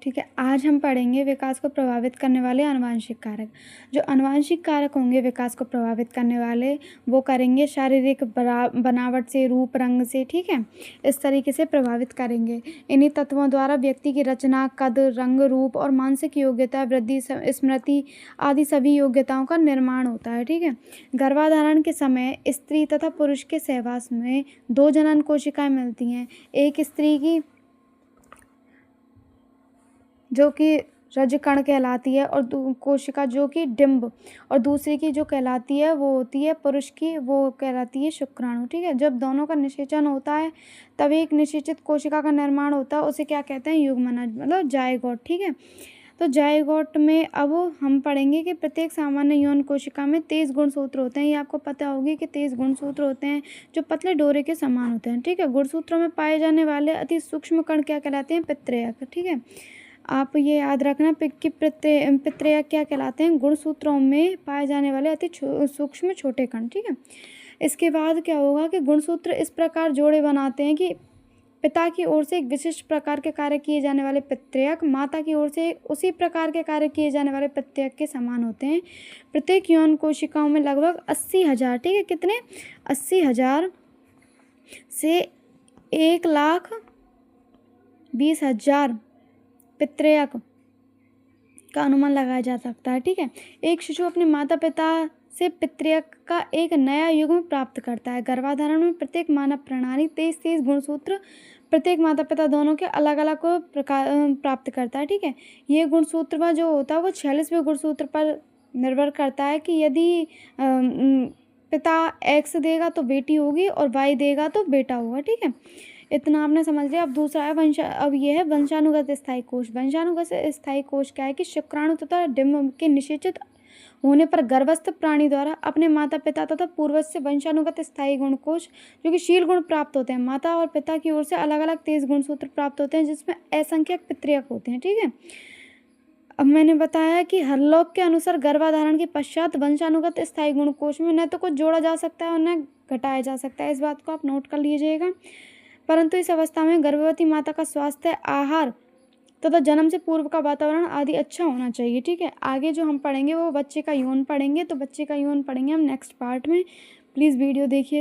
ठीक है, आज हम पढ़ेंगे विकास को प्रभावित करने वाले आनुवंशिक कारक। जो आनुवंशिक कारक होंगे विकास को प्रभावित करने वाले, वो करेंगे शारीरिक बनावट से, रूप रंग से, ठीक है, इस तरीके से प्रभावित करेंगे। इन्हीं तत्वों द्वारा व्यक्ति की रचना, कद, रंग, रूप और मानसिक योग्यता, वृद्धि, स्मृति आदि सभी योग्यताओं का निर्माण होता है। ठीक है, गर्भाधारण के समय स्त्री तथा पुरुष के सहवास में 2 जनन कोशिकाएं मिलती हैं। एक स्त्री की जो कि रजकण कहलाती है और कोशिका जो कि डिंब, और दूसरी की जो कहलाती है वो होती है पुरुष की, वो कहलाती है शुक्राणु। ठीक है, जब दोनों का निषेचन होता है तब एक निषेचित कोशिका का निर्माण होता है, उसे क्या कहते हैं, युग्मनज, मतलब जायगोट। ठीक है, तो जायगोट में अब हम पढ़ेंगे कि प्रत्येक सामान्य यौन कोशिका में 23 गुणसूत्र होते हैं। ये आपको पता होगी कि 23 गुणसूत्र होते हैं जो पतले डोरे के समान होते हैं। ठीक है, गुणसूत्रों में पाए जाने वाले अति सूक्ष्म कण क्या कहलाते हैं, पित्रेयक। ठीक है, आप ये याद रखना कि पित्रेयक क्या कहलाते हैं, गुणसूत्रों में पाए जाने वाले अति सूक्ष्म छोटे कण। ठीक है, इसके बाद क्या होगा कि गुणसूत्र इस प्रकार जोड़े बनाते हैं कि पिता की ओर से एक विशिष्ट प्रकार के कार्य किए जाने वाले पित्रेयक माता की ओर से उसी प्रकार के कार्य किए जाने वाले पित्रेयक के समान होते हैं। प्रत्येक यौन कोशिकाओं में लगभग 80,000, ठीक है, कितने, 80,000 से 1,20,000 पित्रेयक का अनुमान लगाया जा सकता है। ठीक है, एक शिशु अपने माता पिता से पित्रेयक का एक नया युग्म प्राप्त करता है। गर्भाधारण में प्रत्येक मानव प्रणाली 23 गुणसूत्र प्रत्येक माता पिता दोनों के अलग अलग को प्राप्त करता है। ठीक है, ये गुणसूत्र जो होता है वो 46वें गुणसूत्र पर निर्भर करता है कि यदि पिता एक्स देगा तो बेटी होगी और वाई देगा तो बेटा होगा। ठीक है, इतना आपने समझ लिया। अब दूसरा है अब ये है वंशानुगत स्थायी कोश। वंशानुगत स्थायी कोश क्या है कि शुक्राणु तथा डिंब के निषेचित होने पर गर्भस्थ प्राणी द्वारा अपने माता पिता तथा पूर्वज से वंशानुगत स्थायी गुण कोश जो कि शील गुण प्राप्त होते हैं। माता और पिता की ओर से अलग अलग 23 गुणसूत्र प्राप्त होते हैं जिसमें असंख्यक पित्रेयक होते हैं। ठीक है, अब मैंने बताया कि हरलॉक के अनुसार गर्भाधारण के पश्चात वंशानुगत स्थायी गुण कोश में न तो कुछ जोड़ा जा सकता है और न घटाया जा सकता है। इस बात को आप नोट कर लीजिएगा। परंतु इस अवस्था में गर्भवती माता का स्वास्थ्य, आहार तथा जन्म से पूर्व का वातावरण आदि अच्छा होना चाहिए। ठीक है, आगे जो हम पढ़ेंगे वो बच्चे का यौन पढ़ेंगे, तो बच्चे का यौन पढ़ेंगे हम नेक्स्ट पार्ट में। प्लीज़ वीडियो देखिए।